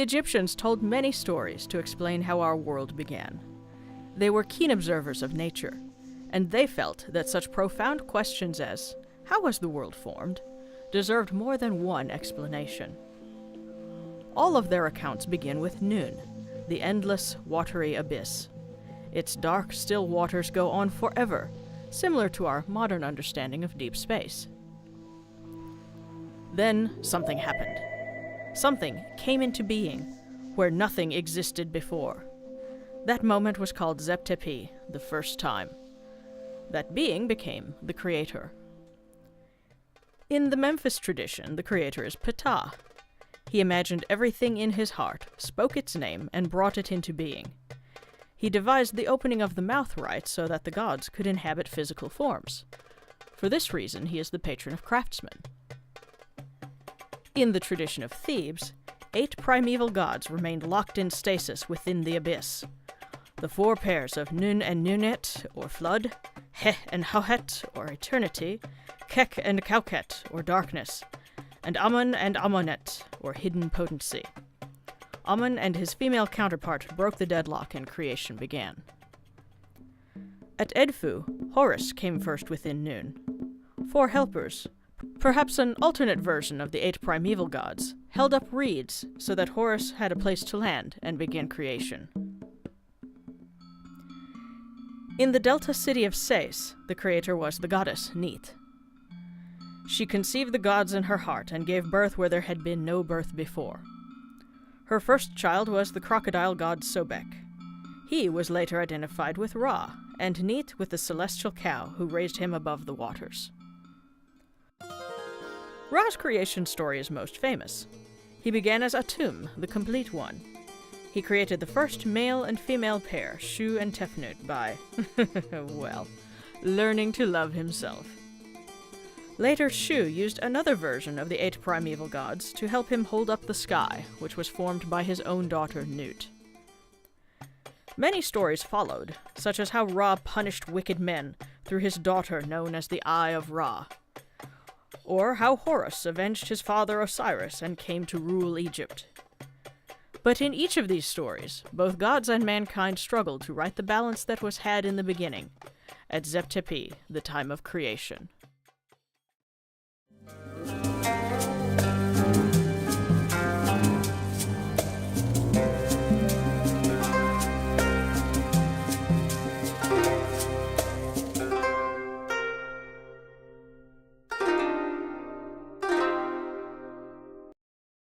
Egyptians told many stories to explain how our world began. They were keen observers of nature, and they felt that such profound questions as, how was the world formed, deserved more than one explanation. All of their accounts begin with Nun, the endless, watery abyss. Its dark, still waters go on forever, similar to our modern understanding of deep space. Then something happened. Something came into being where nothing existed before. That moment was called Zep-Tepi, the first time. That being became the creator. In the Memphis tradition, the creator is Ptah. He imagined everything in his heart, spoke its name, and brought it into being. He devised the opening of the mouth right so that the gods could inhabit physical forms. For this reason, he is the patron of craftsmen. In the tradition of Thebes, 8 primeval gods remained locked in stasis within the abyss. The 4 pairs of Nun and Nunet, or flood, Heh and Hauhet, or eternity, Kek and Kauket, or darkness, and Amun and Amunet, or hidden potency. Amun and his female counterpart broke the deadlock and creation began. At Edfu, Horus came first within Nun. 4 helpers, perhaps an alternate version of the 8 primeval gods, held up reeds so that Horus had a place to land and begin creation. In the delta city of Sais, the creator was the goddess Neith. She conceived the gods in her heart and gave birth where there had been no birth before. Her first child was the crocodile god Sobek. He was later identified with Ra, and Neith with the celestial cow who raised him above the waters. Ra's creation story is most famous. He began as Atum, the complete one. He created the first male and female pair, Shu and Tefnut, by, well, learning to love himself. Later, Shu used another version of the 8 primeval gods to help him hold up the sky, which was formed by his own daughter, Nut. Many stories followed, such as how Ra punished wicked men through his daughter known as the Eye of Ra, or how Horus avenged his father Osiris and came to rule Egypt. But in each of these stories, both gods and mankind struggled to right the balance that was had in the beginning, at Zep-Tepi, the time of creation.